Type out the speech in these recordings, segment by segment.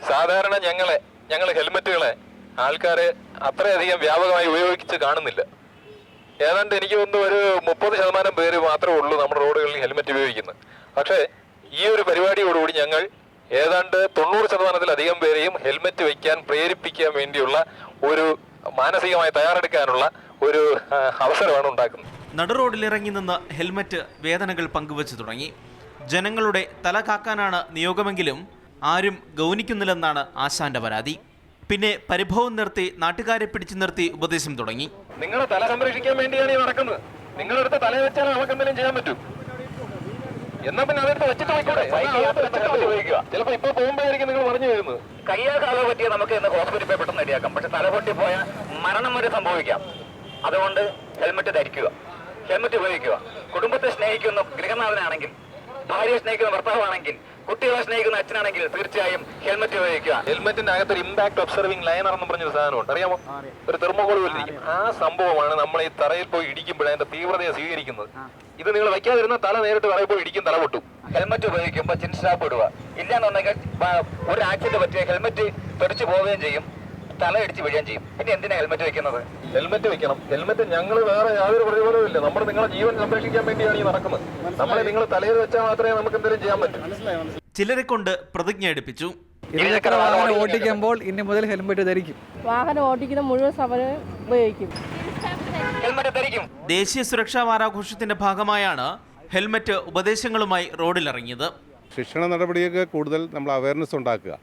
സാധാരണ ഞങ്ങൾ ഹെൽമെറ്റുകളെ ആൾക്കാര് അത്രയധികം വ്യാപകമായി ഉപയോഗിച്ച് കാണുന്നില്ല. ഏതാണ്ട് എനിക്ക് തോന്നുന്നു ഒരു 30% പേര് മാത്രമേ ഉള്ളൂ നമ്മുടെ റോഡുകളിൽ ഹെൽമെറ്റ് ഉപയോഗിക്കുന്നത്. പക്ഷേ ഈ ഒരു പരിപാടിയോടുകൂടി ഞങ്ങൾ ഏതാണ്ട് 90%-ലധികം പേരെയും ഹെൽമെറ്റ് വയ്ക്കാൻ പ്രേരിപ്പിക്കാൻ വേണ്ടിയുള്ള ഒരു മാനസികമായി തയ്യാറെടുക്കാനുള്ള ഒരു അവസരമാണ് ഉണ്ടാക്കുന്നത്. നടുറോഡിലിറങ്ങി നിന്ന് ഹെൽമെറ്റ് വേദനകൾ പങ്കുവച്ചു തുടങ്ങി. ജനങ്ങളുടെ തല കാക്കാനാണ് നിയോഗമെങ്കിലും ആരും ഗൗനിക്കുന്നില്ലെന്നാണ് ആശാന്റെ പരാതി. പിന്നെ പരിഭവം നിർത്തി നാട്ടുകാരെ പിടിച്ചു നിർത്തി ഉപദേശം തുടങ്ങി. നിങ്ങളെ തല സംരക്ഷിക്കാൻ വേണ്ടിയാണ് ഈ നടക്കുന്നത്. നിങ്ങളെടുത്ത് തല വെച്ചാൽ നമുക്ക് എന്തെങ്കിലും ചെയ്യാൻ പറ്റും. എന്നാ പിന്നെ അതെടുത്ത് വെച്ചിട്ട് പോയിക്കോട്ടെ. ചിലപ്പോ ഇപ്പൊ പോകുമ്പോഴായിരിക്കും നിങ്ങൾ പറഞ്ഞു വരുന്നത്. കയ്യോ കാലോ പറ്റിയ നമുക്ക് ഇന്ന് ഹോസ്പിറ്റലിൽ പോയി പെട്ടെന്ന് റെഡിയാക്കാം. പക്ഷെ തല പൊട്ടി പോയ മരണം വരെ സംഭവിക്കാം. അതുകൊണ്ട് ഹെൽമെറ്റ് ധരിക്കുക, ഹെൽമെറ്റ് ഉപയോഗിക്കുക. കുടുംബത്തെ സ്നേഹിക്കുന്ന ഗൃഹനാഥനാണെങ്കിൽ, ഭാര്യയെ സ്നേഹിക്കുന്ന ഭർത്താവാണെങ്കിൽ, കുട്ടികളെ സ്നേഹിക്കുന്ന അച്ഛനാണെങ്കിൽ തീർച്ചയായും ഹെൽമെറ്റ് ഉപയോഗിക്കുക. ഹെൽമെറ്റിന്റെ അകത്തൊരു ഇമ്പാക്ട് ഒബ്സർവിംഗ് ലൈനർ എന്ന് പറഞ്ഞൊരു സാധനമുണ്ട്, അറിയാമോ? ഒരു തെർമോകോൾ പോലിരിക്കും. ആ സംഭവമാണ് നമ്മൾ ഈ തറയിൽ പോയി ഇടിക്കുമ്പോൾ അതിന്റെ തീവ്രതയെ സ്വീകരിക്കുന്നത്. ഇത് നിങ്ങൾ വയ്ക്കാതിരുന്ന തല നേരിട്ട് തറയിൽ പോയി ഇടിക്കും, തല പൊട്ടും. ഹെൽമെറ്റ് ഉപയോഗിക്കുമ്പോൾ ചിൻ സ്ട്രാപ്പ് ഇടുക. ഇല്ലാന്നുണ്ടെങ്കിൽ ഒരു ആക്സിഡന്റ് പറ്റിയ ഹെൽമെറ്റ് തെറിച്ചു പോവുകയും ചെയ്യും, തല ഇടിച്ച് വീഴുകയും ചെയ്യും. പിന്നെ എന്തിനാ ഹെൽമെറ്റ് വെക്കുന്നത്? ഹെൽമെറ്റ് വെക്കണം. ഹെൽമെറ്റ് ഞങ്ങൾ വേറെ യാതൊരു പ്രതിഫലവും ഇല്ല. നമ്മൾ നിങ്ങളെ ജീവൻ സംരക്ഷിക്കാൻ വേണ്ടിയാണ് ഈ നടക്കുന്നത്. നമ്മളെ നിങ്ങൾ തലയിൽ വെച്ചാൽ മാത്രമേ നമുക്ക് എന്തെങ്കിലും ചെയ്യാൻ പറ്റൂ. ചിലരെ കൊണ്ട് പ്രതിജ്ഞ എടുപ്പിച്ചു. ഇരുചക്ര വാഹനം ഓടിക്കുമ്പോൾ ഇനി മുതൽ ഹെൽമെറ്റ് ധരിക്കും. വാഹനം ഓടിക്കുന്ന മുഴുവൻ സമയം ഉപയോഗിക്കും. ഹെൽമെറ്റ് ധരിക്കും. ദേശീയ സുരക്ഷാ വാരാഘോഷത്തിന്റെ ഭാഗമായാണ് ഹെൽമെറ്റ് ഉപദേശങ്ങളുമായി റോഡിലിറങ്ങിയത്. ശിക്ഷണ നടപടിയൊക്കെ കൂടുതൽ നമ്മൾ അവയർനെസ് ഉണ്ടാക്കുക.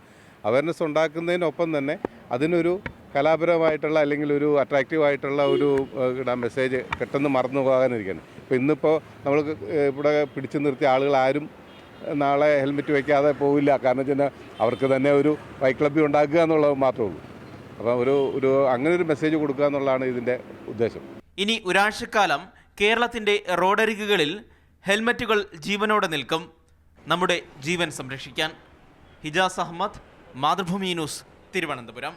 അവയർനെസ് ഉണ്ടാക്കുന്നതിനൊപ്പം തന്നെ അതിനൊരു കലാപരമായിട്ടുള്ള അല്ലെങ്കിൽ ഒരു അട്രാക്റ്റീവായിട്ടുള്ള ഒരു മെസ്സേജ് പെട്ടെന്ന് മറന്നു പോകാനിരിക്കുകയാണ്. ഇപ്പോൾ ഇന്നിപ്പോൾ നമ്മൾ ഇവിടെ പിടിച്ചു നിർത്തിയ ആളുകൾ ആരും നാളെ ഹെൽമെറ്റ് വയ്ക്കാതെ പോവില്ല. കാരണം വെച്ചാൽ അവർക്ക് തന്നെ ഒരു വൈക്ലഭ്യം ഉണ്ടാക്കുക എന്നുള്ളത് മാത്രമേ ഉള്ളൂ. അപ്പം ഒരു അങ്ങനെ ഒരു മെസ്സേജ് കൊടുക്കുക എന്നുള്ളതാണ് ഇതിൻ്റെ ഉദ്ദേശം. ഇനി ഒരാഴ്ചക്കാലം കേരളത്തിന്റെ റോഡരികുകളിൽ ഹെൽമെറ്റുകൾ ജീവനോടെ നിൽക്കും, നമ്മുടെ ജീവൻ സംരക്ഷിക്കാൻ. ഹിജാസ് അഹമ്മദ്, മാതൃഭൂമി ന്യൂസ്, തിരുവനന്തപുരം.